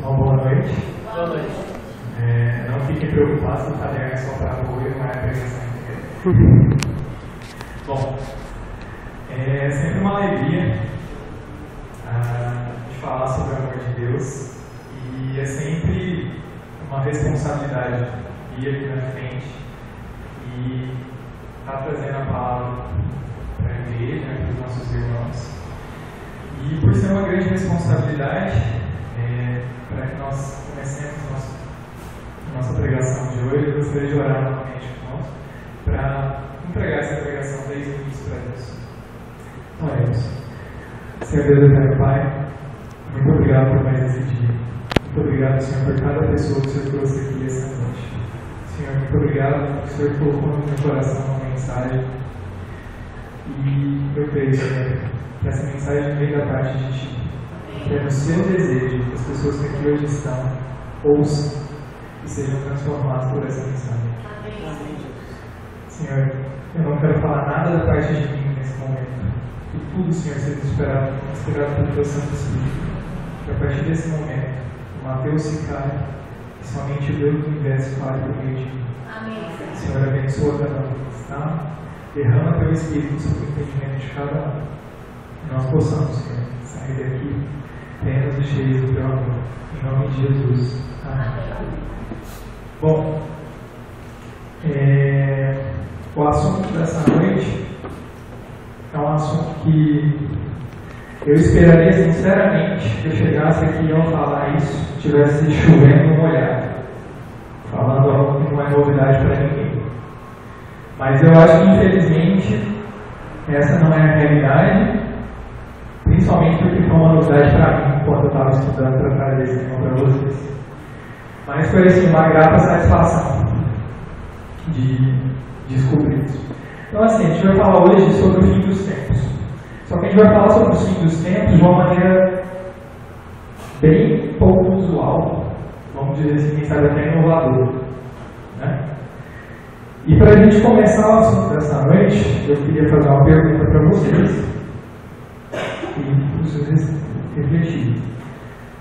Uma boa noite. Boa noite. Não fiquem preocupados, o caderno é só para apoio, não é pregação inteira. Bom, é sempre uma alegria de falar sobre o amor de Deus e é sempre uma responsabilidade ir aqui na frente e estar trazendo a palavra para a igreja, para os nossos irmãos. E por ser uma grande responsabilidade, para que nós comecemos nossa pregação de hoje, eu gostaria de orar novamente conosco para entregar essa pregação desde o início para Deus. Oremos. Senhor Deus eterno Pai, muito obrigado por mais esse dia. Muito obrigado, Senhor, por cada pessoa que o Senhor trouxe aqui essa noite. Senhor, muito obrigado porque o Senhor colocou no meu coração uma mensagem. E eu creio, Senhor, que essa mensagem vem da parte de Ti. Que é no seu desejo que as pessoas que aqui hoje estão ouçam e sejam transformadas por essa mensagem. Amém. Senhor, eu não quero falar nada da parte de mim nesse momento. Que tudo, Senhor, seja inspirado pelo Teu Santo Espírito. Que a partir desse momento, o Mateus se cale e somente o Deus do universo fale por meio de mim. Amém. Senhor, abençoa cada um que está. Derrama Teu Espírito sobre o entendimento de cada um. Que nós possamos, Senhor, sair daqui plenos e cheios do Teu amor. Em nome de Jesus. Amém. Bom, o assunto dessa noite é um assunto que eu esperaria sinceramente que eu chegasse aqui e eu falar isso, estivesse chovendo no molhado, falando algo que não é novidade para ninguém. Mas eu acho que infelizmente essa não é a realidade, principalmente porque foi uma novidade para mim quando eu estava estudando para trazer esse tema para vocês. Mas foi assim, uma grata satisfação de descobrir isso. Então assim, a gente vai falar hoje sobre o fim dos tempos. Só que a gente vai falar sobre o fim dos tempos de uma maneira bem pouco usual, vamos dizer assim, quem sabe até inovadora, né? E para a gente começar o assunto dessa noite, eu queria fazer uma pergunta para vocês e vocês refletirem.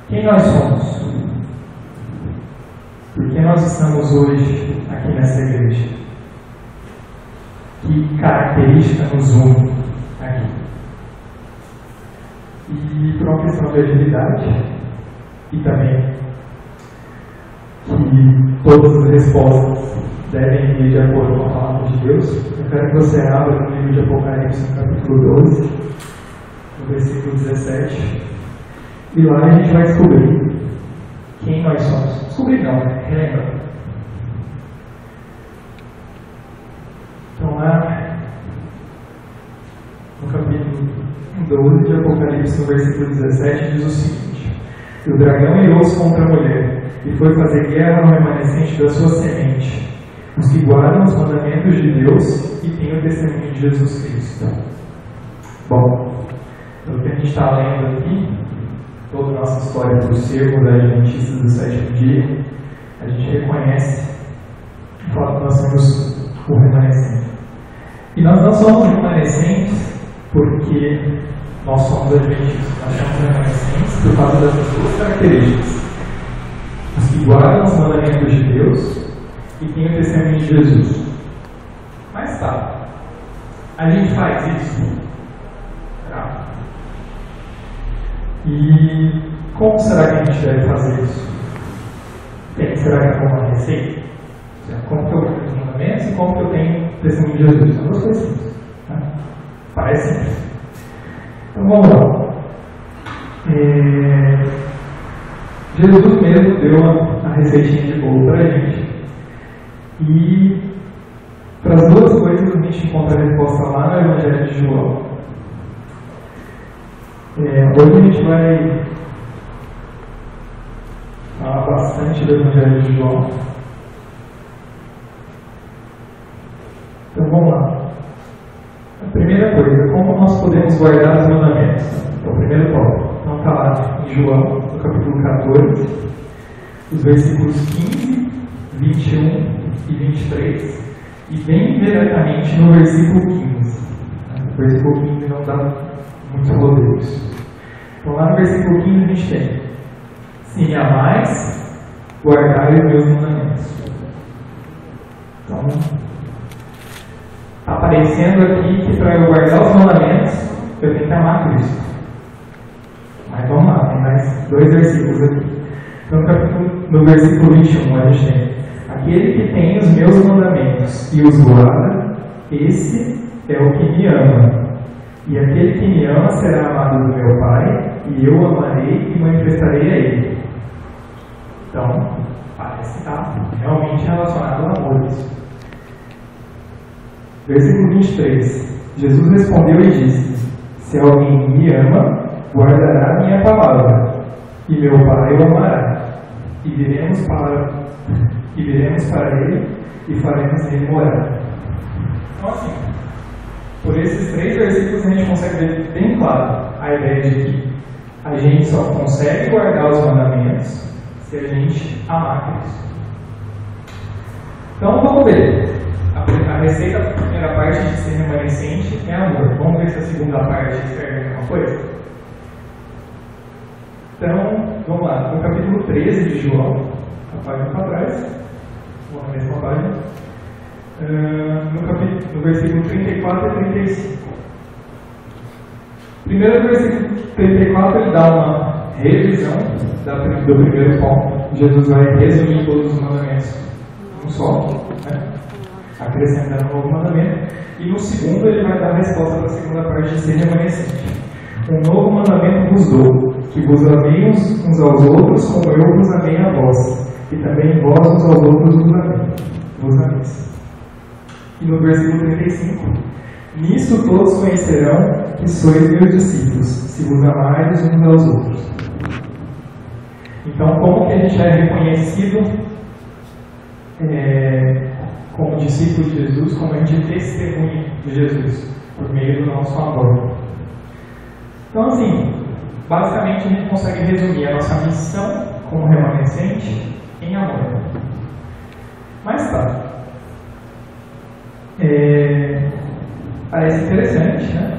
Quem nós somos? Por que nós estamos hoje aqui nessa igreja? Que característica nos une aqui? E por uma questão de agilidade e também que todas as respostas devem vir de acordo com a palavra de Deus, eu quero que você abra no livro de Apocalipse, no capítulo 12, no versículo 17, e lá a gente vai descobrir quem nós somos. Descobrir não, né? Relembrar. Então lá no capítulo 12 de Apocalipse, no versículo 17, diz o seguinte: E o dragão irou-se contra a mulher, e foi fazer guerra ao remanescente da sua semente, os que guardam os mandamentos de Deus e têm o testemunho de Jesus Cristo. Bom, pelo que a gente está lendo aqui, toda a nossa história do sermos adventistas do sétimo dia, a gente reconhece o fato que nós somos o remanescente. E nós não somos remanescentes porque nós somos adventistas, nós somos remanescentes por causa das duas características: os que guardam os mandamentos de Deus e têm o testemunho de Jesus. Mas tá, a gente faz isso? Tá. E como será que a gente deve fazer isso? Será que é uma receita? Como que eu tenho os mandamentos e como que eu tenho o testemunho de Jesus? São duas coisas. Tá? Parece simples. Então vamos lá. Jesus mesmo deu a receitinha de bolo para a gente. E para as duas coisas a gente encontra a resposta lá no Evangelho de João. Hoje a gente vai falar bastante do Evangelho de João. Então vamos lá. A primeira coisa, como nós podemos guardar os mandamentos? É o primeiro tópico. Então está lá em João, no capítulo 14, os versículos 15, 21 e 23, e bem diretamente no versículo 15. O versículo 15 não dá muitos rodeios. Então lá no versículo 15 a gente tem: Se me amais, guardai os meus mandamentos. Então, está aparecendo aqui que para eu guardar os mandamentos, eu tenho que amar Cristo. Mas vamos lá, tem mais 2 versículos aqui. Então, no versículo 21, a gente tem: aquele que tem os meus mandamentos e os guarda, esse é o que me ama. E aquele que me ama será amado do meu Pai, e eu amarei e manifestarei a ele. Então, parece que está realmente relacionado ao amor. Versículo 23. Jesus respondeu e disse: se alguém me ama, guardará minha palavra, e meu Pai o amará, e viremos para ele e faremos nele morar. Então, assim, por esses 3 versículos a gente consegue ver bem claro a ideia de que a gente só consegue guardar os mandamentos se a gente amar Cristo. Então, vamos ver. A receita da primeira parte de ser remanescente é amor. Vamos ver se a segunda parte escreve a mesma coisa? Então, vamos lá. No capítulo 13 de João, a página para trás, ou na mesma página, no versículo 34 e 35. Primeiro, no versículo 34, ele dá uma revisão do primeiro ponto. Jesus vai resumir todos os mandamentos num só, né? Acrescentando um novo mandamento. E no segundo, ele vai dar a resposta para a segunda parte de ser remanescente. Um novo mandamento vos dou, que vos ameis uns aos outros como eu vos amei a vós, e também vós uns aos outros vos ameis. E no versículo 35, nisso todos conhecerão que sois meus discípulos, se vos amardes uns aos outros. Então, como que a gente é reconhecido como discípulo de Jesus, como a gente testemunha de Jesus, por meio do nosso amor? Então, assim, basicamente a gente consegue resumir a nossa missão como remanescente em amor. Mas tá. Parece interessante, né?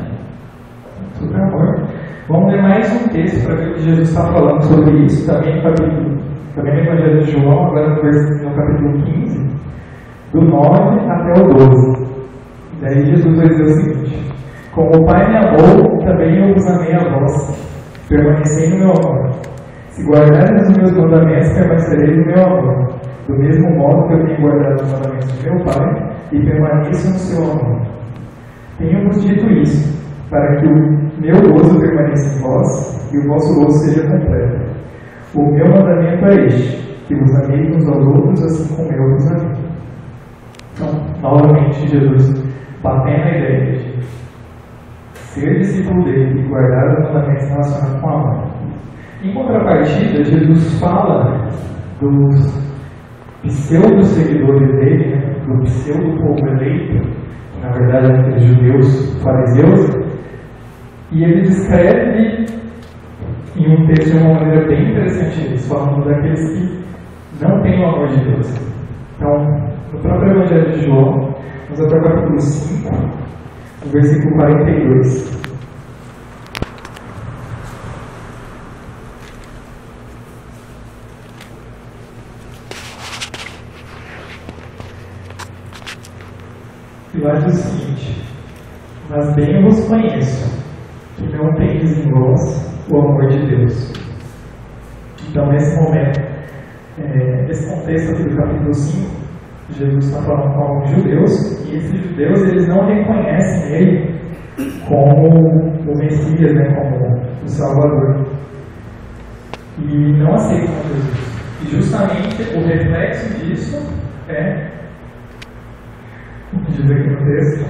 Sobre amor. Vamos ver mais um texto para ver o que Jesus está falando sobre isso, também no Evangelho de João, agora no capítulo 15, do 9 até o 12. Daí Jesus vai dizer o seguinte: como o Pai me amou, também eu vos amei a vós, permanecei no meu amor. Se guardares os meus mandamentos, permanecereis no meu amor, do mesmo modo que eu tenho guardado os mandamentos do meu Pai, e permaneço no seu amor. Tenho-vos dito isso, para que o meu gozo permaneça em vós, e o vosso gozo seja completo. O meu mandamento é este, que vos ameis uns aos outros, assim como eu vos amei. Então, novamente, Jesus batendo a ideia de ser discípulo dele e guardar os mandamentos relacionados com a amor. Em contrapartida, Jesus fala dos pseudo-seguidores dele, né, do pseudo-povo eleito, que na verdade eram aqueles judeus fariseus, e ele descreve em um texto de uma maneira bem interessante eles, falando daqueles que não têm o amor de Deus. Então, no próprio Evangelho de João, vamos até o capítulo 5, no versículo 42. E lá diz o seguinte: mas bem eu vos conheço, que não tendes em vós o amor de Deus. Então, nesse momento, esse contexto aqui do capítulo 5, Jesus está falando com alguns judeus, e esses judeus eles não reconhecem ele como o Messias, né, como o Salvador, e não aceitam Jesus. E justamente o reflexo disso é o que diz aqui no texto: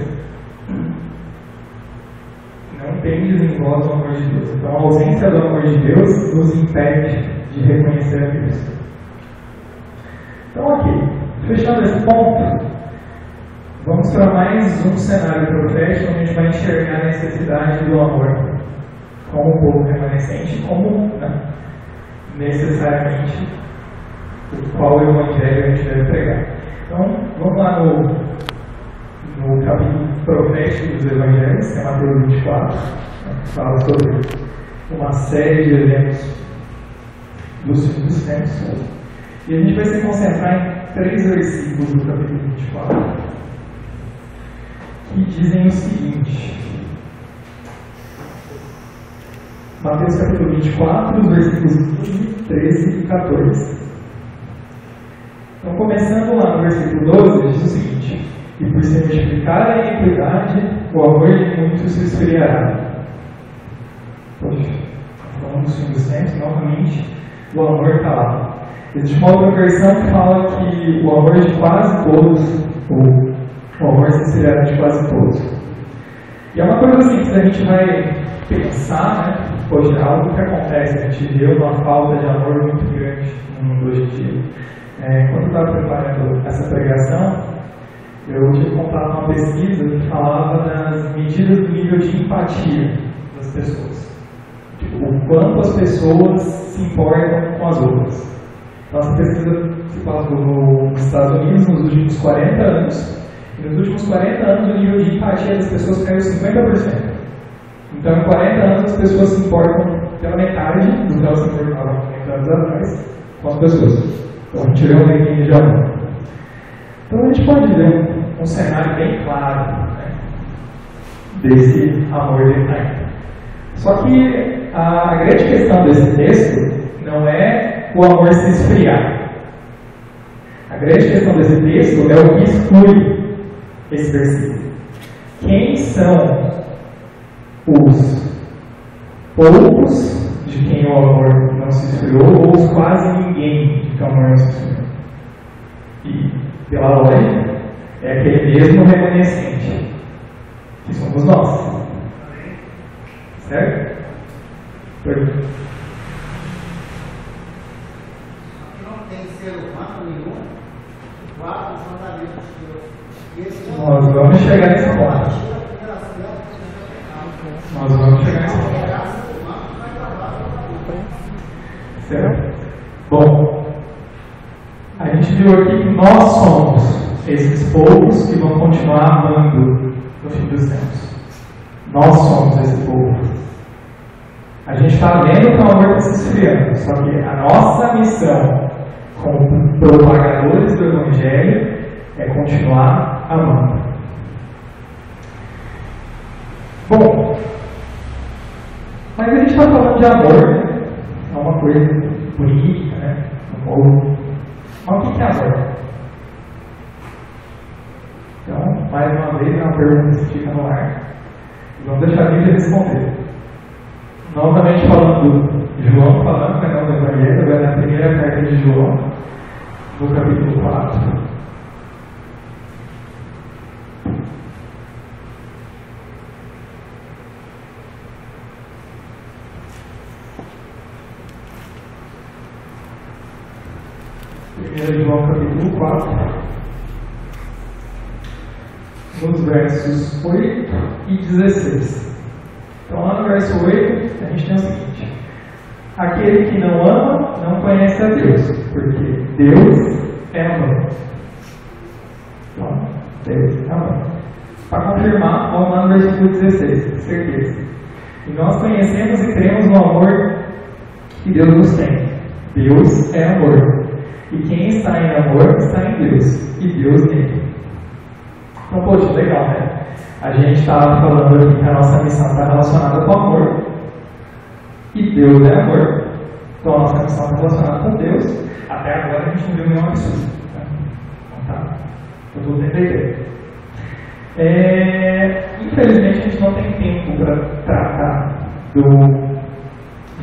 não tendes em vós o amor de Deus. Então, a ausência do amor de Deus nos impede de reconhecer a Cristo. Então, aqui, fechando esse ponto, vamos para mais um cenário profético onde a gente vai enxergar a necessidade do amor como o povo remanescente, como necessariamente o qual Evangelho a gente deve pregar. Então, vamos lá no capítulo profético dos Evangelhos, que é Mateus 24, que fala sobre uma série de eventos dos fins dos tempos. E a gente vai se concentrar em 3 versículos do capítulo 24, que dizem o seguinte. Mateus capítulo 24, os versículos 15, 13 e 14. Então, começando lá no versículo 12, diz o seguinte: e por se multiplicar a iniquidade, o amor de muitos se esfriará. Poxa, falando dos fins dos tempos, novamente, o amor está lá. Existe uma outra versão que fala que o amor de quase todos, ou o amor se esfriará de quase todos. E é uma coisa assim que a gente vai pensar, né? Poxa, é algo que acontece, a gente vê uma falta de amor muito grande no mundo hoje em dia. Quando eu estava preparando essa pregação, eu tive contato com uma pesquisa que falava das medidas do nível de empatia das pessoas. Tipo, o quanto as pessoas se importam com as outras. Então, essa pesquisa se passou nos Estados Unidos nos últimos 40 anos. E nos últimos 40 anos, o nível de empatia das pessoas caiu 50%. Então, em 40 anos, as pessoas se importam pela metade do que elas se importavam 40 anos atrás com as pessoas. Então, a gente vê um declínio de amor. Então, a gente pode ver um cenário bem claro, né, desse amor decaindo. Só que a grande questão desse texto não é o amor se esfriar. A grande questão desse texto é o que exclui esse versículo. Quem são os poucos de quem o amor não se esfriou ou os quase ninguém de quem o amor não se esfriou? E, pela lógica, é aquele mesmo remanescente que somos nós. Certo? Pergunta. Não tem ser humano nenhum, guarda os mandamentos de Deus. Nós vamos chegar nesse ponto. Nós vamos chegar nesse ponto. Certo? Bom, a gente viu aqui que nós somos esses poucos que vão continuar amando no fim dos tempos. Nós somos esse povo. A gente está vendo que o amor está se esfriando, só que a nossa missão como propagadores do Evangelho é continuar amando. Bom, mas a gente está falando de amor, é uma coisa bonita, né? Mas o que é amor? Então, mais uma vez, é uma pergunta que fica no ar. Vamos deixar a Bíblia responder. Novamente falando, João falando, né, no Evangelho, vai na primeira carta de João, no capítulo 4. Primeiro João capítulo 4, nos versos 8 e 16. Então lá no verso 8, a gente tem o seguinte: aquele que não ama, não conhece a Deus, porque Deus é amor. Então, Deus é amor. Para confirmar, vamos lá no versículo 16, certeza. E nós conhecemos e cremos no amor que Deus nos tem. Deus é amor. E quem está em amor, está em Deus, e Deus nele. Então, poxa, legal, né? A gente estava falando aqui que a nossa missão está relacionada com o amor, e Deus é amor. Então, a nossa missão está relacionada com Deus. Até agora, a gente não viu nenhum absurdo. Né? Então, tá. Eu estou tentando entender. Infelizmente, a gente não tem tempo para tratar de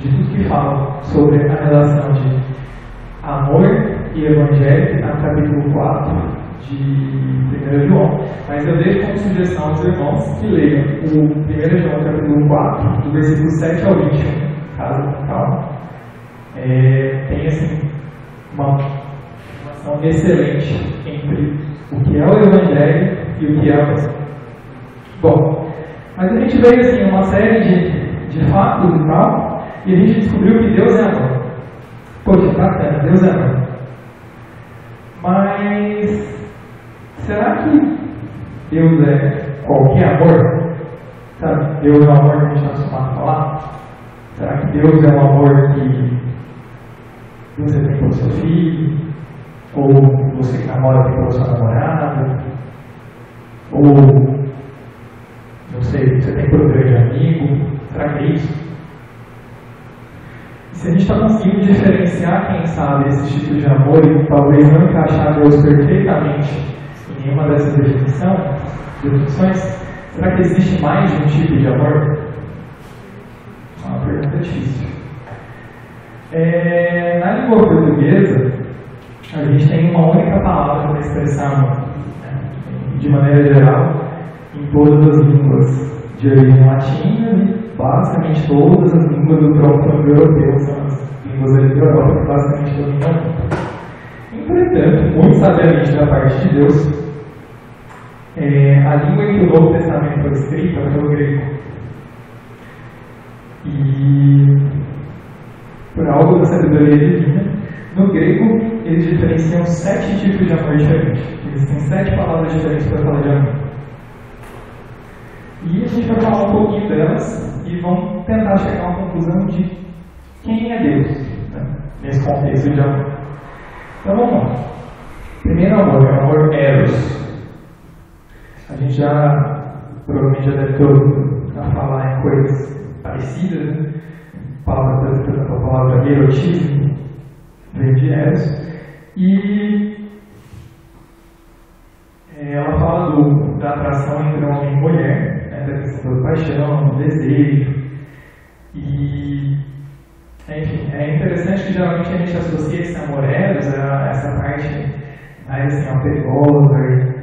tudo que fala sobre a relação de amor e Evangelho, que está no capítulo 4 de 1 João. Mas eu deixo como sugestão aos irmãos que leiam o 1 João capítulo 4, do versículo 7 ao 21, caso calma. Tem assim uma relação excelente entre o que é o Evangelho e o que é a missão. Bom, mas a gente veio assim uma série de fatos e tal, e a gente descobriu que Deus é amor. Poxa, bacana, Deus é amor. Mas será que Deus é qualquer amor? Sabe, Deus é um amor que a gente está acostumado a falar? Será que Deus é um amor que que você tem pelo seu filho, ou você que namora tem pela sua namorada, ou, não sei, você tem pelo grande amigo. Será que é isso? Se a gente está conseguindo diferenciar, quem sabe, esses tipos de amor e talvez não encaixar Deus perfeitamente em nenhuma dessas definições, será que existe mais de um tipo de amor? É uma pergunta difícil. Na língua portuguesa, a gente tem uma única palavra para expressar amor, né? De maneira geral, em todas as línguas de origem latina e basicamente todas as línguas do tronco europeu são as línguas da Europa que basicamente dominam o mundo. Entretanto, muito sabiamente da parte de Deus, a língua em que o Novo Testamento foi escrito foi o grego. E, por algo da sabedoria divina, no grego eles diferenciam 7 tipos de amor diferentes. Existem 7 palavras diferentes para falar de amor. E a gente vai falar um pouquinho delas e vamos tentar chegar a uma conclusão de quem é Deus, né, nesse contexto de amor. Então vamos lá. Primeiro amor é o amor eros. A gente provavelmente já deve ter ouvido a falar em coisas parecidas, né? A palavra erotismo vem de eros. E ela fala da atração entre homem e mulher, né, da questão da paixão, do desejo. E, enfim, é interessante que geralmente a gente associa esse amor eros a essa parte mais assim, perigosa,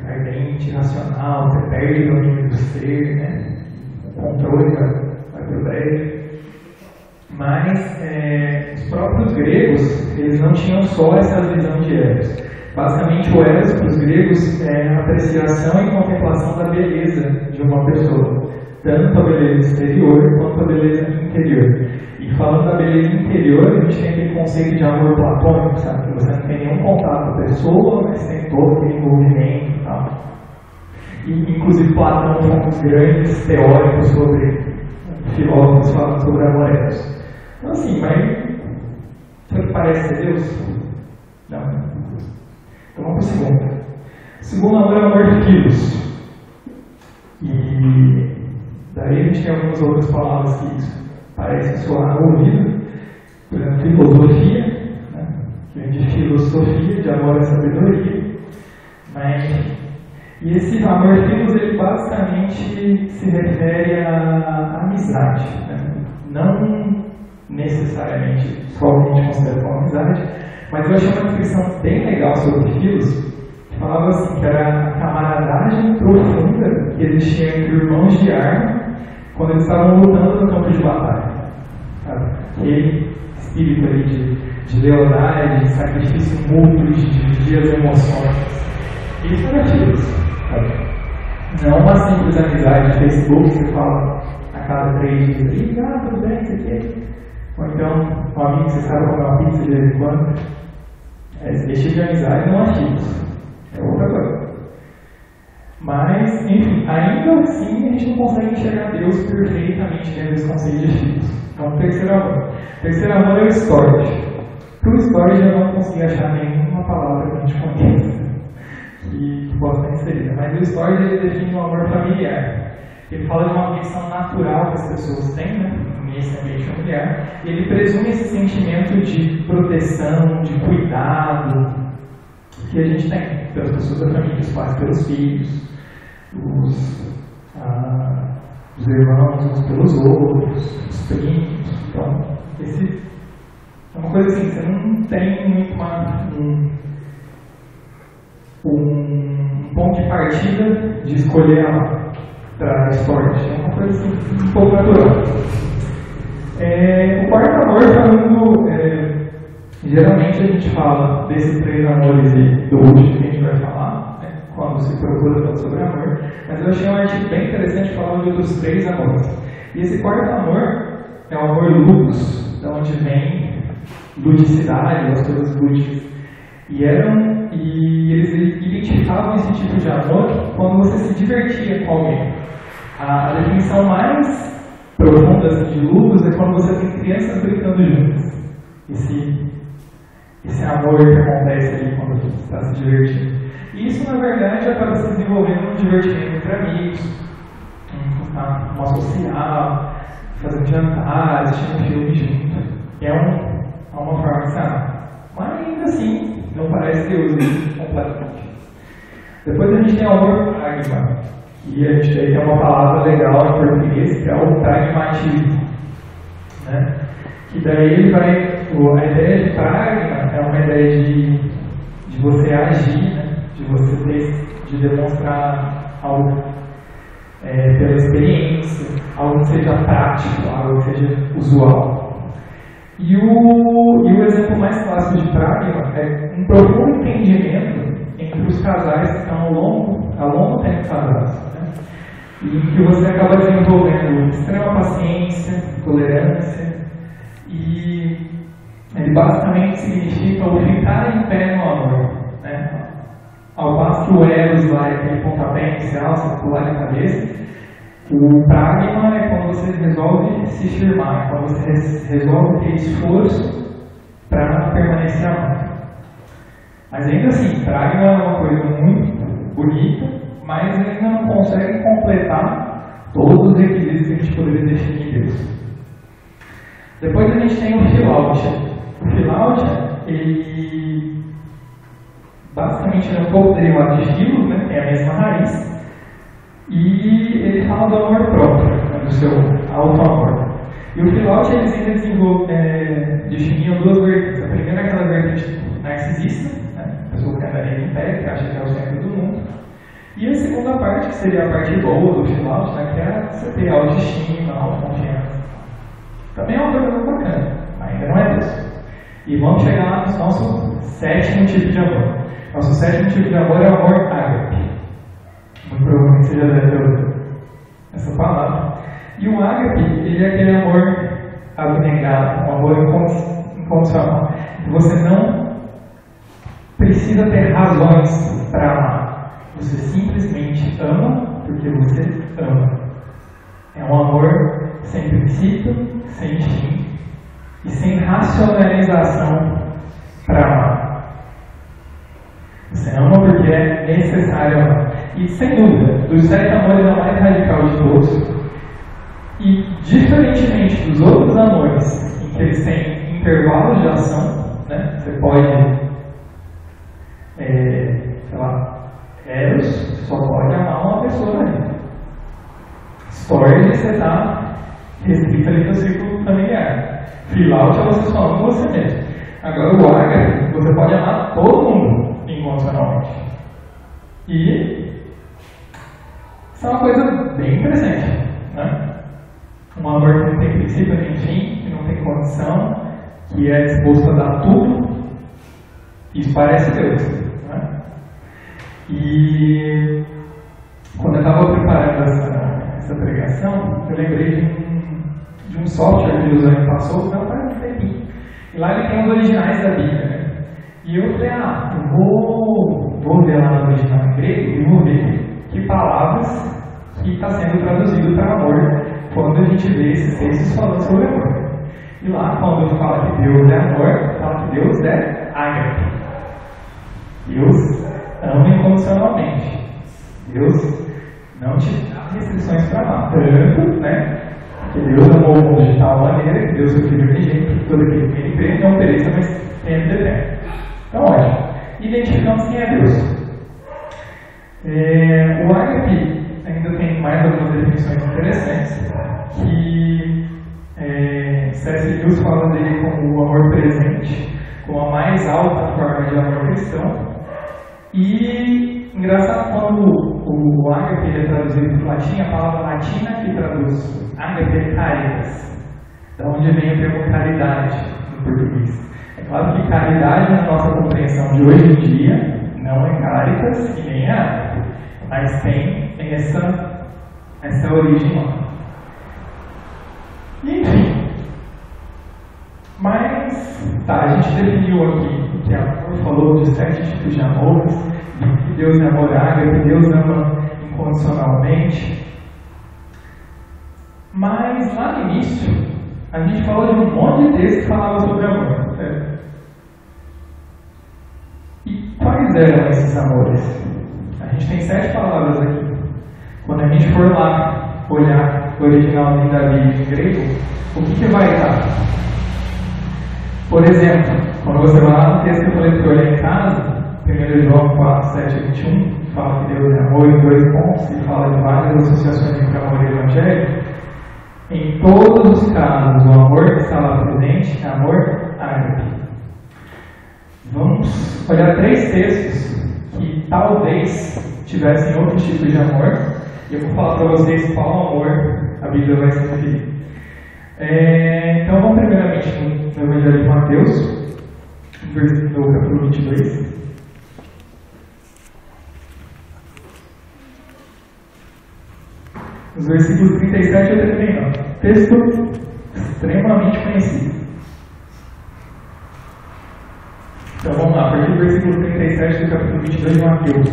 ardente, racional, você perde o domínio do ser, né? O controle vai para o breve. Mas os próprios gregos, eles não tinham só essa visão de eros. Basicamente, o eros para os gregos é a apreciação e contemplação da beleza de uma pessoa, tanto a beleza exterior quanto a beleza interior. E falando da beleza interior, a gente tem aquele conceito de amor platônico, sabe? Que você não tem nenhum contato com a pessoa, mas tem todo aquele envolvimento e tal. E, inclusive, Platão foi um dos grandes teóricos filósofos falando sobre amor eros. Então, assim, mas será que parece ser Deus? Não. Então vamos para o segundo. O segundo amor é o amor de filhos. E daí a gente tem algumas outras palavras que parecem soar no ouvido. Por exemplo, filosofia, né? Que vem de filosofia, de amor à sabedoria. E esse amor de filhos, ele basicamente se refere à amizade, né? Não necessariamente só o que a gente considera como amizade, mas eu achei uma descrição bem legal sobre filhos, que falava assim, que era a camaradagem profunda que existia entre irmãos de arma quando eles estavam lutando no campo de batalha. Sabe? Aquele espírito ali de lealdade, de sacrifício mútuo, de dividir as emoções. Isso era filhos. Sabe? Não uma simples amizade de Facebook que você fala a cada 3 dias, tudo bem, você quer? Ou então, um amigo que você sabe comer uma pizza de vez em quando. Esse tipo de amizade não é filhos. É outra coisa. Mas, enfim, ainda assim a gente não consegue enxergar Deus perfeitamente dentro desse conceito de filhos. Então, o terceiro amor. O terceiro amor é o storge. Para o storge eu não consegui achar nenhuma palavra que a gente conheça que possa ser inserida. Mas o storge ele define um amor familiar. Ele fala de uma afeição natural que as pessoas têm, né, nesse ambiente familiar, e ele presume esse sentimento de proteção, de cuidado que a gente tem pelas pessoas da família, os pais pelos filhos, os irmãos uns pelos outros, os primos. Então, esse é uma coisa assim, você não tem muito um ponto de partida de escolher para esporte. É uma coisa assim, um pouco natural. O quarto amor, geralmente a gente fala desses 3 amores e do último que a gente vai falar, né, quando se procura falar sobre amor, mas eu achei um artigo bem interessante falando de outros 3 amores. E esse quarto amor é o amor ludus, de onde vem ludicidade, as coisas lúdicas. E eles identificavam esse tipo de amor quando você se divertia com alguém. A definição mais profunda de ludus é quando você tem crianças brincando juntas. esse amor que acontece ali quando você está se divertindo. E isso, na verdade, acaba se desenvolvendo um divertimento entre amigos, uma social, fazendo jantar, assistindo filme junto. É uma forma de se amar. Mas ainda assim, não parece Deus completamente. Depois a gente tem o amor pragma, que a gente tem uma palavra legal em português, que é o pragmatismo. Né? Que daí ele vai. A ideia de pragma é uma ideia de você agir, né? de demonstrar algo pela experiência, algo que seja prático, algo que seja usual. E o exemplo mais clássico de pragma é um profundo entendimento entre os casais que estão há longo tempo casados, né? E que você acaba desenvolvendo extrema paciência, tolerância, e ele basicamente significa o ficar em pé no amor, né? Ao passo que o Eros vai aquele pontapé inicial, você pular de cabeça, o pragma é quando você resolve se firmar, é quando você resolve ter esforço para permanecer amando. Mas ainda assim, pragma é uma coisa muito bonita, mas ainda não consegue completar todos os requisitos que a gente poderia definir em Deus. Depois a gente tem o Philautia. O Philautia, ele basicamente é um pouco derivado de filos, né? Tem a mesma raiz. E ele fala do amor próprio, né? Do seu auto-amor. E o Philautia, eles ainda definiam duas vertentes. A primeira é aquela vertente narcisista, né? A pessoa que andaria em pé, que acha que é o centro do mundo. E a segunda parte, que seria a parte boa do Philautia, né? Que é você ter autoestima, autoconfiança. Também é uma coisa muito bacana, ainda não é Deus. E vamos chegar lá no nosso sétimo tipo de amor. Nosso sétimo tipo de amor é o amor ágape. Muito provavelmente você já deve ter ouvido essa palavra. E o ágape, ele é aquele amor abnegado, um amor incondicional. Você não precisa ter razões para amar. Você simplesmente ama porque você ama. É um amor sem princípio, sem fim e sem racionalização para amar. Você ama porque é necessário amar. E sem dúvida, dos 7 amores é o mais radical de todos. E diferentemente dos outros amores, em que eles têm intervalos de ação, né? Você pode, sei lá, Eros só pode amar uma pessoa ali. Storge, você está restrito ali no círculo familiar. Philautia, você só ama você mesmo. Agora o ágape, você pode amar todo mundo incondicionalmente. E isso é uma coisa bem interessante, né? Um amor que não tem princípio nem fim, que não tem condição, que é disposto a dar tudo. Isso parece Deus, né? E quando eu estava preparando essa pregação, eu lembrei de um software que o Zane passou, não faz um tempinho. E lá ele tem os originais da Bíblia, né? E eu falei, eu vou ver lá no original em grego e vou ver que palavras que está sendo traduzido para amor quando a gente vê esses textos falando sobre amor. E lá, quando fala que Deus é amor, fala que Deus é ágape. Deus ama incondicionalmente. Deus não te dá restrições para amar. Tanto, né? Que Deus amou o mundo de tal maneira que Deus é o Filho unigênito, que todo aquele que ele crê não pereça, mas tenha vida eterna. Então, olha, identificamos quem é Deus. O ágape ainda tem mais algumas definições interessantes, que C.S. Lewis fala dele como o amor presente, como a mais alta forma de amor cristão. E engraçado, quando o ágape é traduzido para o latim, a palavra latina que traduz ágape é caritas, da onde vem o termo caridade no português. É claro que caridade, na nossa compreensão de hoje em dia, não é caritas e nem é ágape, mas tem essa origem lá. Enfim, mas tá, a gente definiu aqui que amor, falou de 7 tipos de amores, que Deus é amor ágape, que Deus ama incondicionalmente. Mas lá no início, a gente falou de um monte de texto que falava sobre amor. eram esses amores? A gente tem 7 palavras aqui. Quando a gente for lá olhar o original da Bíblia em grego, o que vai estar? Por exemplo, quando você vai lá no texto que eu falei para olhar em casa, 1 João 4, 7 e 21, fala que Deus é amor em 2 pontos, e fala de várias associações entre amor e evangelho. Em todos os casos, o amor que está lá presente é amor ágape. Vamos olhar 3 textos que talvez tivessem outro tipo de amor, e eu vou falar para vocês qual amor a Bíblia vai se referir. Então vamos primeiramente no Evangelho de Mateus, no capítulo 22. Os versículos 37 e 39. Texto extremamente conhecido. Então vamos lá, a partir do versículo 37 do capítulo 22 de Mateus.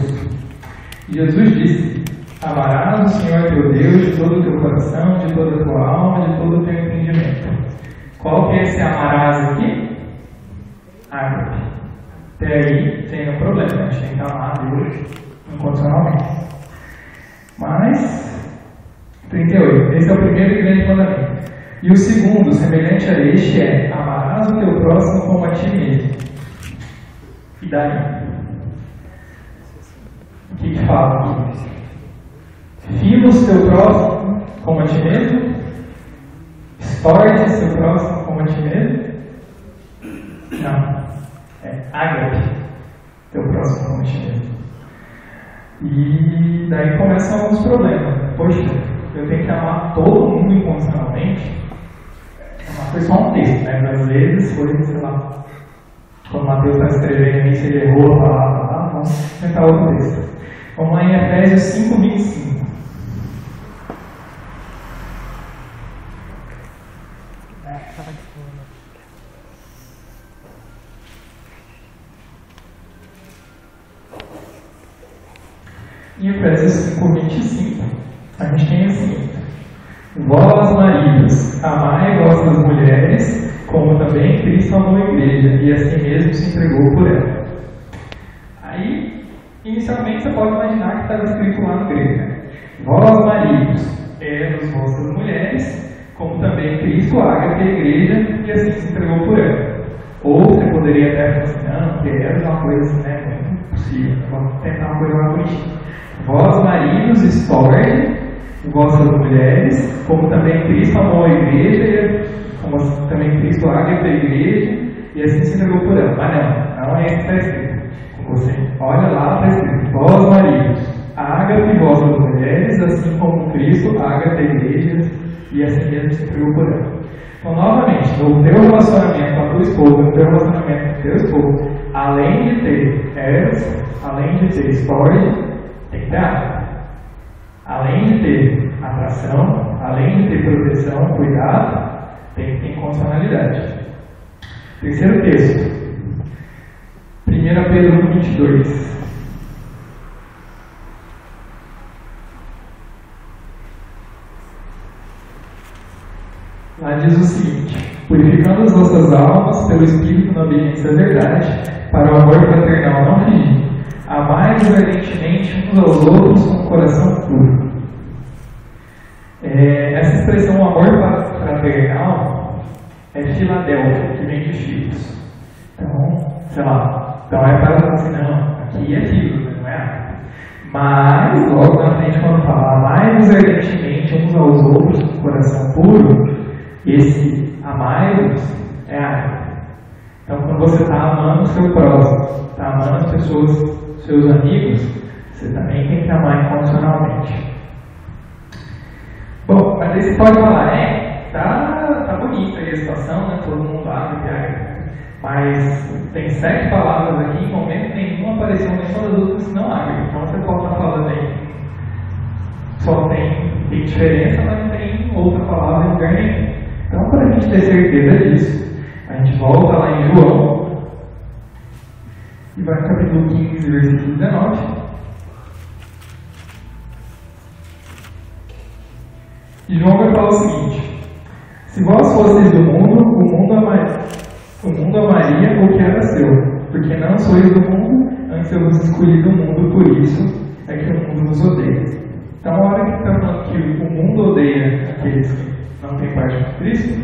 Jesus disse: Amarás o Senhor teu Deus de todo o teu coração, de toda a tua alma, de todo o teu entendimento. Qual que é esse amarás aqui? Ágape. Até aí tem um problema, a gente tem que amar Deus incondicionalmente. Mas 38. Esse é o primeiro e grande mandamento. E o segundo, semelhante a este, é: amarás o teu próximo como a ti mesmo. E daí? O que fala aqui? Filos teu próximo como a ti mesmo? Estortes teu próximo como a ti mesmo? Não. É ágape teu próximo como a ti mesmo. E daí começam alguns problemas. Poxa, eu tenho que amar todo mundo incondicionalmente? Foi só um texto, né? Mas às vezes foi, sei lá, quando o Mateus está escrevendo isso, ele errou a palavra lá, vamos tentar outro texto. Vamos lá em Efésios 5, 25. Em Efésios 5, 25, a gente tem assim: Vós, maridos, amai vossas mulheres, como também Cristo amou a igreja, e assim mesmo se entregou por ela. Aí, inicialmente, você pode imaginar que estava escrito lá no grego, né? Vós, maridos, eros vossas mulheres, como também Cristo ágape a igreja, e assim se entregou por ela. Ou você poderia até falar assim: não, porque eros é uma coisa assim, né? Muito impossível, vamos tentar uma coisa mais bonitinha. Vós, maridos, estorne vossas mulheres, como também Cristo amou a igreja, como também Cristo ágape a igreja, e assim se entregou por ela. Mas não é isso que está escrito. Você olha lá, está escrito: vós, maridos, ágape vossas mulheres, assim como Cristo ágape a igreja, e assim mesmo se entregou por ela. Então, novamente, no teu relacionamento com a tua esposa, no teu relacionamento com o teu esposo, além de ter eros, além de ter estorne, tem que ter ágape. Além de ter atração, além de ter proteção, cuidado, tem que ter incondicionalidade. Terceiro texto, 1 Pedro 22. Lá diz o seguinte: purificando as vossas almas pelo Espírito na obediência à verdade, para o amor fraternal não fingir. Amai ardentemente uns aos outros com o coração puro. Essa expressão amor fraternal é Filadélfia, que vem de filhos. Então, sei lá, então é para falar assim: não, aqui é filho, não é? Mas, logo na frente, quando fala amai-vos ardentemente uns aos outros com o coração puro, esse amai-vos é ágape. Então, quando você está amando o seu próximo, está amando as pessoas, seus amigos, você também tem que amar incondicionalmente. Bom, mas aí você pode falar: tá bonita aí a situação, né? Todo mundo ágape, mas tem 7 palavras aqui, em momento nenhum apareceu nenhuma das outras não ágape. Então você pode estar falando aí, só tem diferença, mas não tem outra palavra em lugar nenhum. Então, para a gente ter certeza disso, a gente volta lá em João e vai no capítulo 15, versículo 19. E João vai falar o seguinte: se vós fosseis do mundo, o mundo amaria o que era seu. Porque não sois do mundo, antes eu vos escolhi do mundo, por isso é que o mundo vos odeia. Então, a hora que está falando que o mundo odeia aqueles que não têm parte com Cristo,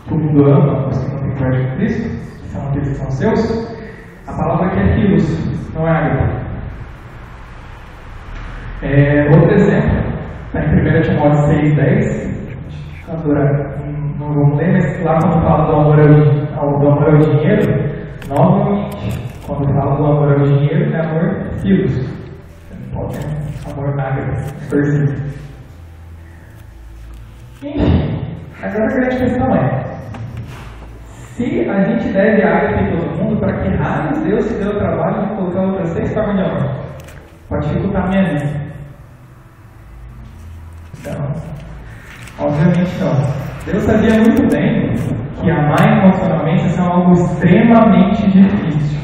que o mundo ama os que não têm parte com Cristo, que são aqueles que são seus, a palavra aqui é filos, não é ágape. Outro exemplo, está em 1 Timóteo 6,10. Não vamos ler, mas lá quando fala do amor ao dinheiro, novamente, quando fala do amor ao dinheiro, é amor filos. Você não pode ter amor ágape, distorcido. Enfim, agora a grande questão é: se a gente deve ágape em todo mundo, para que raios Deus se deu o trabalho de colocar outras 6 formas de amor? Pode dificultar a minha vida. Então, obviamente não. Deus sabia muito bem que amar incondicionalmente é algo extremamente difícil.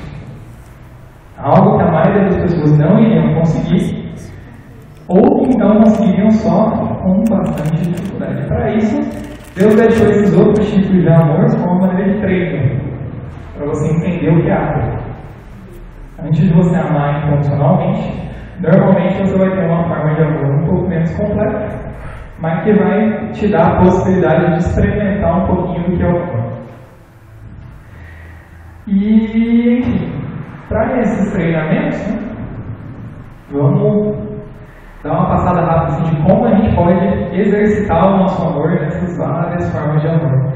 Algo que a maioria das pessoas não iriam conseguir, ou então conseguiriam só com bastante dificuldade. Para isso, Deus deixou esses outros tipos de amor como uma maneira de treino, para você entender o que é amor. Antes de você amar incondicionalmente, normalmente você vai ter uma forma de amor um pouco menos completa, mas que vai te dar a possibilidade de experimentar um pouquinho do que é o amor. E, enfim, para esses treinamentos, né, vamos dar uma passada rápida assim, de como a gente pode exercitar o nosso amor nessas várias formas de amor.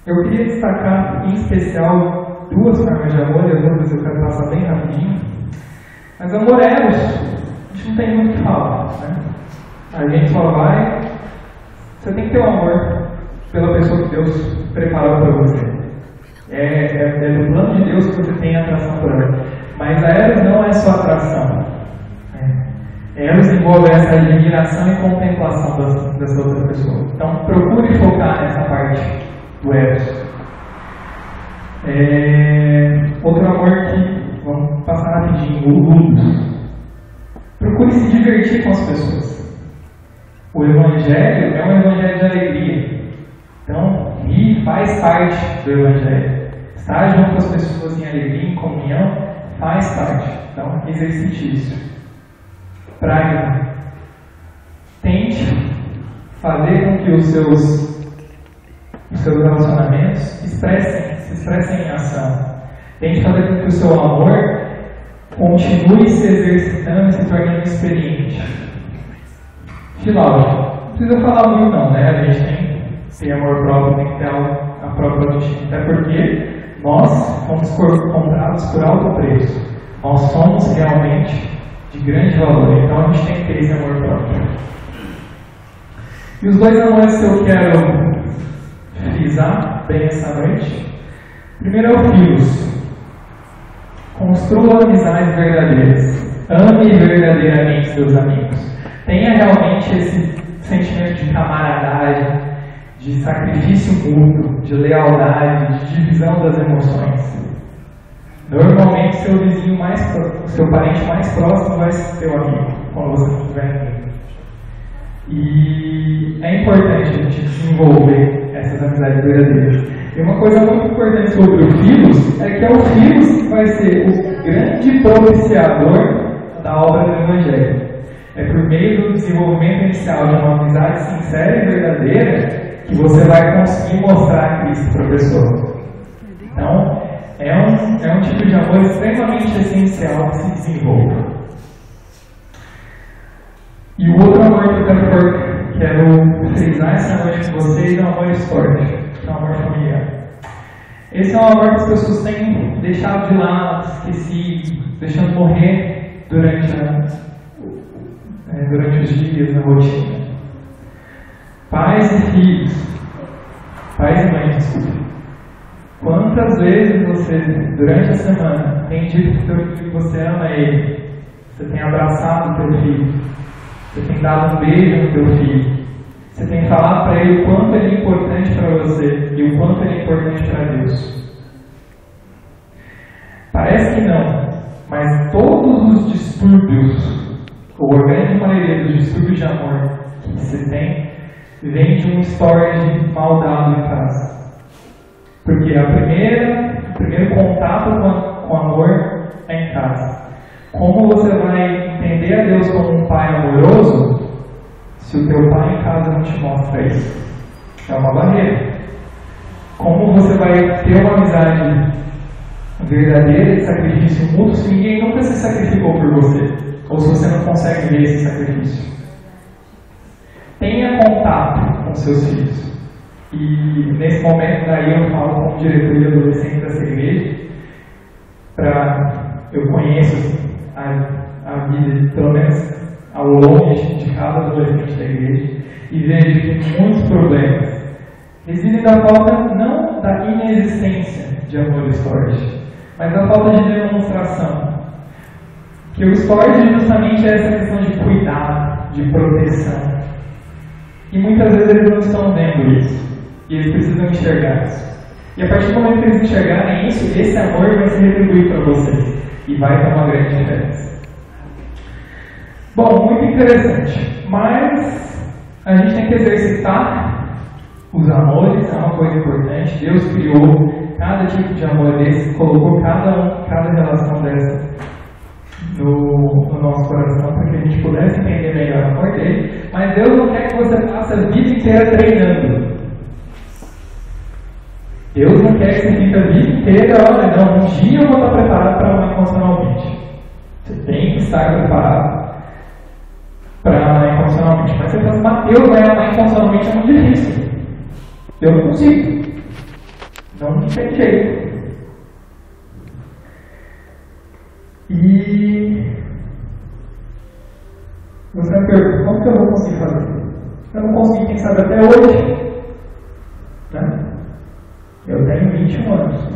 Eu queria destacar em especial 2 formas de amor, e as outras eu quero passar bem rapidinho. Mas amor eros, a gente não tem muito o que falar, né? A gente só vai. Você tem que ter um amor pela pessoa que Deus preparou para você. É do plano de Deus que você tem atração por ela. Mas a eros não é só atração. Eros envolve essa admiração e contemplação dessa outra pessoa. Então procure focar nessa parte do eros. Outro amor que vamos passar rapidinho, o ludus. Procure se divertir com as pessoas. O Evangelho é um Evangelho de alegria. Então, rir faz parte do Evangelho. Estar junto com as pessoas em alegria, em comunhão, faz parte. Então, exercite isso. Prática. Tente fazer com que os seus relacionamentos se expressem em ação. Tente fazer com que o seu amor continue se exercitando e se tornando experiente. Filósofo, não precisa falar muito não, né? A gente tem que ter amor próprio, tem que ter a própria autoestima. Até porque nós fomos comprados por alto preço. Nós somos realmente de grande valor. Então a gente tem que ter esse amor próprio. E os 2 amores que eu quero frisar bem essa noite. Primeiro é o filos. Construa amizades verdadeiras. Ame verdadeiramente seus amigos. Tenha realmente esse sentimento de camaradagem, de sacrifício mútuo, de lealdade, de divisão das emoções. Normalmente, seu vizinho seu parente mais próximo vai ser seu amigo, quando você não estiver amigo. E é importante a gente desenvolver essas amizades verdadeiras. E uma coisa muito importante sobre o filos é que é o filos que vai ser o grande propiciador da obra do Evangelho. É por meio do desenvolvimento inicial de uma amizade sincera e verdadeira que você vai conseguir mostrar Cristo para a pessoa. Então, é um tipo de amor extremamente essencial que se desenvolva. E o outro amor que eu quero frisar essa noite com vocês é o amor esporte, que é o amor familiar. Esse é um amor que as pessoas têm deixado de lado, esquecido, deixando morrer durante os dias, na rotina. Pais e filhos, pais e mães, desculpe. Quantas vezes você, durante a semana, tem dito para o teu filho que você ama ele? Você tem abraçado o teu filho? Você tem dado um beijo no teu filho? Você tem falado para ele o quanto ele é importante para você e o quanto ele é importante para Deus? Parece que não, mas todos os distúrbios, ou a grande maioria dos distúrbios de amor que você tem, vem de um histórico de mal dado em casa. Porque a primeira primeiro contato com amor é em casa. Como você vai entender a Deus como um pai amoroso se o teu pai em casa não te mostra isso? É uma barreira. Como você vai ter uma amizade verdadeira de sacrifício mútuo se ninguém nunca se sacrificou por você? Ou se você não consegue ver esse sacrifício? Tenha contato com seus filhos. E nesse momento daí eu falo como diretor de adolescente dessa igreja, eu conheço a vida, pelo menos ao longe de cada adolescente da igreja, e vejo que muitos problemas residem da falta, não da inexistência de amor esporte, mas da falta de demonstração. Que o esporte justamente é essa questão de cuidado, de proteção. E muitas vezes eles não estão vendo isso. E eles precisam enxergar isso. E a partir do momento que eles enxergarem isso, esse amor vai se retribuir para vocês. E vai ter uma grande diferença. Bom, muito interessante. Mas a gente tem que exercitar os amores, é uma coisa importante. Deus criou cada tipo de amor desse, colocou cada relação dessa no nosso coração para que a gente pudesse entender melhor o amor dele. Mas Deus não quer que você passe a vida inteira treinando. Deus não quer que você fique a vida inteira, olha, não, um dia eu vou estar preparado para amar incondicionalmente. Você tem que estar preparado para amar incondicionalmente. Mas você fala assim, Mateus, vai amar incondicionalmente é muito difícil. Eu não consigo. Não tem jeito. E você me pergunta, como que eu vou conseguir fazer? Eu não consegui, quem sabe, até hoje. Né? Eu tenho 21 anos.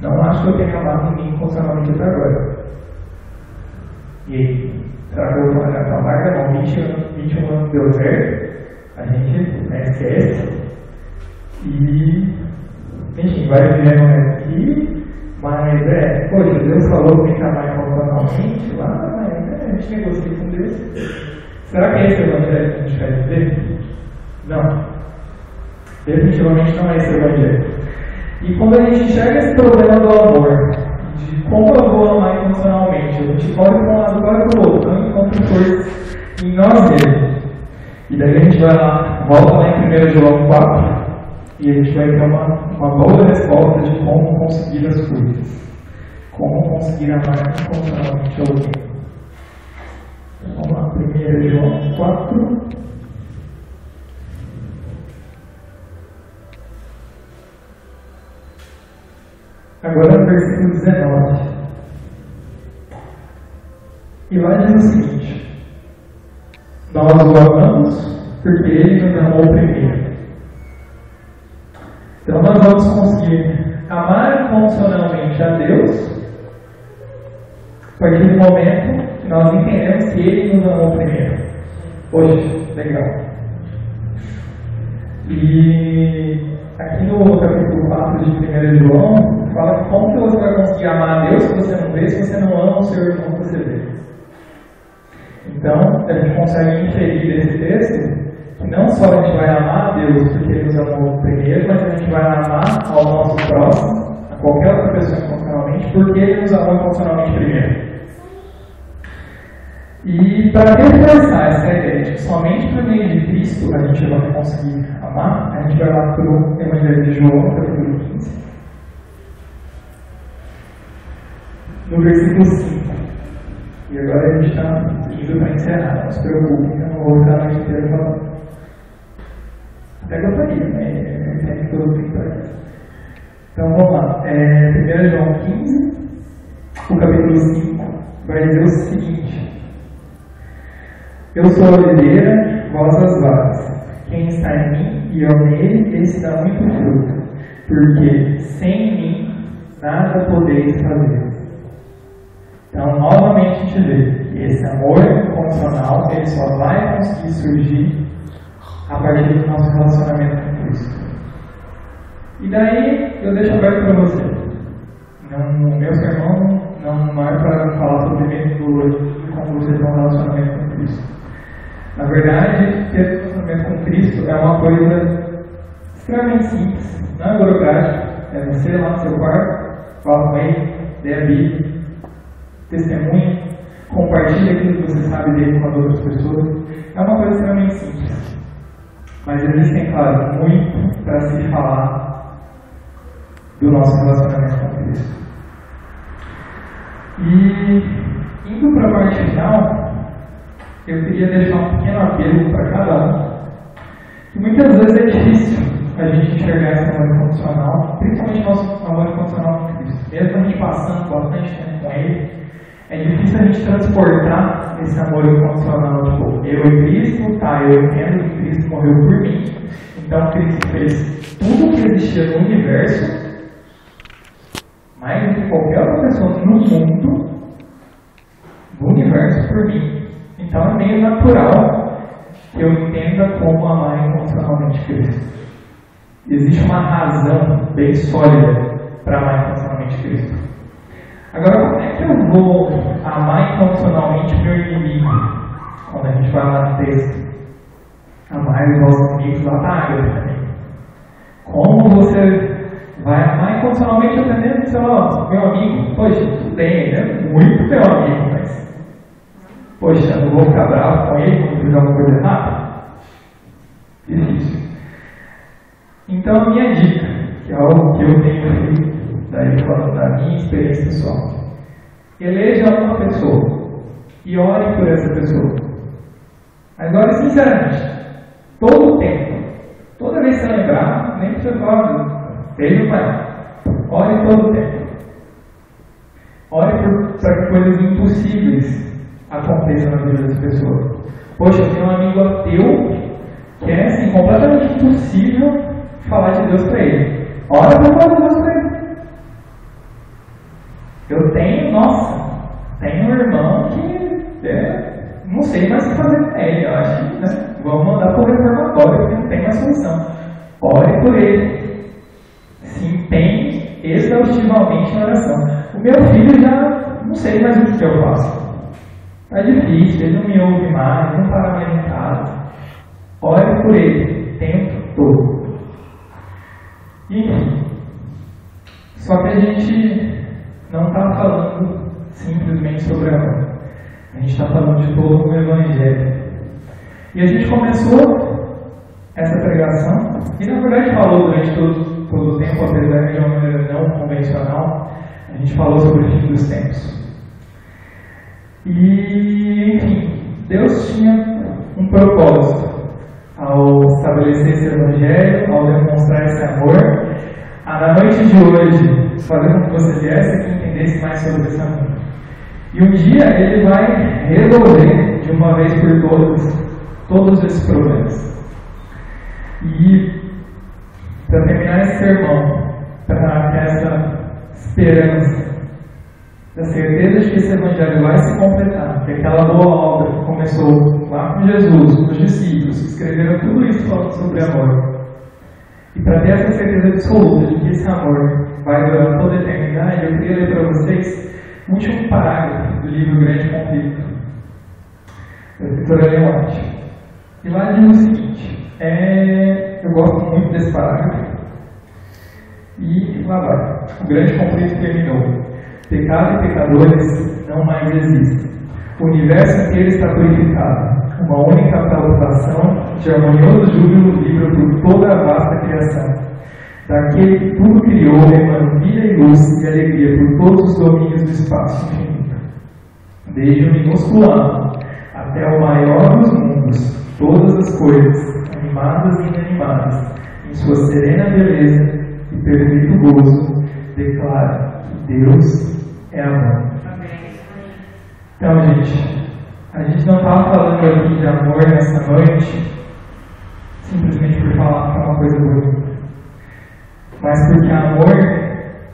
Não acho que eu tenha amado ninguém incondicionalmente até agora. E aí, será que eu vou olhar para a marca? Não, 21 anos deu certo. A gente esquece. E, enfim, vai vivendo aqui. Mas poxa, Deus falou que tem que amar incondicionalmente lá, mas a gente negocia com Deus. Será que é esse o evangelho que a gente quer viver? Não. Definitivamente não é esse o evangelho. E quando a gente enxerga esse problema do amor, de como eu vou amar incondicionalmente, a gente corre para um lado, corre para o outro, não encontra força em nós mesmos. E daí a gente vai lá, volta lá em 1 João 4, e a gente vai ter uma boa resposta de como conseguir as coisas. Como conseguir amar incondicionalmente alguém. Então, vamos lá, 1 João 4. Agora no versículo 19. E lá diz o seguinte: nós o amamos porque ele nos amou primeiro. Então nós vamos conseguir amar incondicionalmente a Deus a partir do momento que nós entendemos que ele nos amou primeiro. Poxa, legal. E aqui no capítulo 4 de 1 João, fala que como que você vai conseguir amar a Deus se você não vê, se você não ama o seu irmão que você vê. Então, a gente consegue inferir desse texto que não só a gente vai amar a Deus porque ele nos amou primeiro, mas a gente vai amar ao nosso próximo, a qualquer outra pessoa incondicionalmente, porque ele nos amou incondicionalmente primeiro. E para reforçar essa ideia de que somente por meio de Cristo a gente vai conseguir amar, a gente vai lá para o Evangelho de João, capítulo 15, no versículo 5. E agora a gente está indo para encerrar, não se preocupe, eu não vou ficar a noite inteira falando. Até gostaria, né? Eu entendo que todo mundo para isso. Então vamos lá. 1 João 15, o capítulo 5, vai dizer o seguinte: eu sou a videira, vós as varas. Quem está em mim e eu nele, esse dá muito fruto, porque sem mim nada podeis fazer. Então, novamente a gente vê que esse amor incondicional, ele só vai conseguir surgir a partir do nosso relacionamento com Cristo. E daí, eu deixo aberto para você. No meu sermão, não é para falar sobre metodologia de como você tem um relacionamento com Cristo. Na verdade, ter um relacionamento com Cristo é uma coisa extremamente simples, não é burocrática. É você lá no seu quarto, fala com ele, dê a Bíblia, testemunha, compartilha aquilo que você sabe dele com as outras pessoas. É uma coisa extremamente simples. Mas existem, claro, muito para se falar do nosso relacionamento com Cristo. E, indo para a parte final, eu queria deixar um pequeno apelo para cada um, que muitas vezes é difícil a gente enxergar esse amor incondicional, principalmente nosso amor incondicional com Cristo. Mesmo a gente passando bastante tempo com Ele, é difícil a gente transportar esse amor incondicional, tipo, eu e Cristo, tá, eu entendo que Cristo morreu por mim, então Cristo fez tudo que existia no universo, mais do que qualquer outra pessoa no mundo, no universo por mim. Então é meio natural que eu entenda como amar incondicionalmente Cristo. Existe uma razão bem sólida para amar incondicionalmente Cristo. Agora, como é que eu vou amar incondicionalmente meu inimigo? Quando a gente vai lá no texto, amar os nossos amigos lá na água também. Como você vai amar incondicionalmente até mesmo, sei lá, meu amigo? Poxa, tudo bem, ele é muito meu amigo, mas poxa, eu não vou ficar bravo com ele quando fizer uma coisa errada? Difícil. Então, a minha dica, que é algo que eu tenho feito, daí falando da minha experiência pessoal, eleja uma pessoa e ore por essa pessoa. Agora, sinceramente, todo o tempo, toda vez que você lembrar, nem precisa falar, veja o pai, ore todo o tempo. Ore para que coisas impossíveis aconteçam na vida das pessoas. Poxa, eu tenho um amigo ateu que é assim, completamente impossível falar de Deus para ele. Ora para falar de Deus para ele. Eu tenho um irmão que não sei mais o que fazer com ele. Eu acho que vamos mandar para o reformatório, porque não tem mais solução. Ore por ele. Se empenhe exaustivamente na oração. O meu filho já não sei mais o que eu faço. Está difícil, ele não me ouve mais, não para mais em casa. Ore por ele o tempo todo. Enfim, só que a gente não está falando simplesmente sobre amor. A gente está falando de todo o Evangelho. E a gente começou essa pregação, e na verdade falou durante todo o tempo, apesar de uma maneira não convencional, a gente falou sobre o fim dos tempos. E, enfim, Deus tinha um propósito ao estabelecer esse Evangelho, ao demonstrar esse amor, na noite de hoje, fazer com que você viesse aqui e entendesse mais sobre esse amor. E um dia Ele vai resolver, de uma vez por todos esses problemas. E, para terminar esse sermão, para ter essa esperança, da certeza de que esse Evangelho vai se completar, que aquela boa obra que começou lá com Jesus, com os discípulos, que escreveram tudo isso falando sobre amor. E para ter essa certeza absoluta de que esse amor vai durar toda a eternidade, eu queria ler para vocês o último parágrafo do livro Grande Conflito, da escritora Ellen White. E lá diz o seguinte, eu gosto muito desse parágrafo, e lá vai. O grande conflito terminou. Pecado e pecadores não mais existem. O universo inteiro está purificado. Uma única salvação de harmonioso júbilo livra por toda a vasta criação. Daquele que tudo criou, emana vida e luz e alegria por todos os domínios do espaço infinito. Desde o minúsculo átomo até o maior dos mundos, todas as coisas, animadas e inanimadas, em sua serena beleza e perfeito gozo, declara que Deus é amor. Então, gente, a gente não estava falando aqui de amor nessa noite simplesmente por falar que é uma coisa bonita, mas porque amor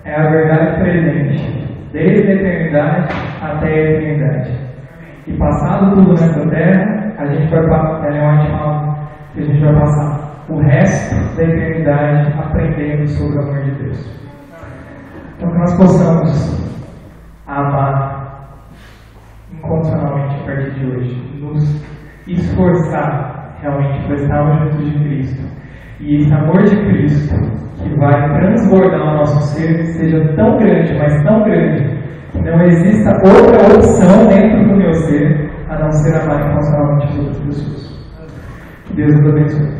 é a verdade presente, desde a eternidade até a eternidade. E passado tudo nessa terra, a gente vai passar o resto da eternidade aprendendo sobre o amor de Deus. Então que nós possamos amar incondicionalmente a partir de hoje, nos esforçar realmente para estarmos juntos de Cristo. E esse amor de Cristo, que vai transbordar o nosso ser seja tão grande, mas tão grande, que não exista outra opção dentro do meu ser a não ser amar incondicionalmente as outras pessoas. Que Deus nos abençoe.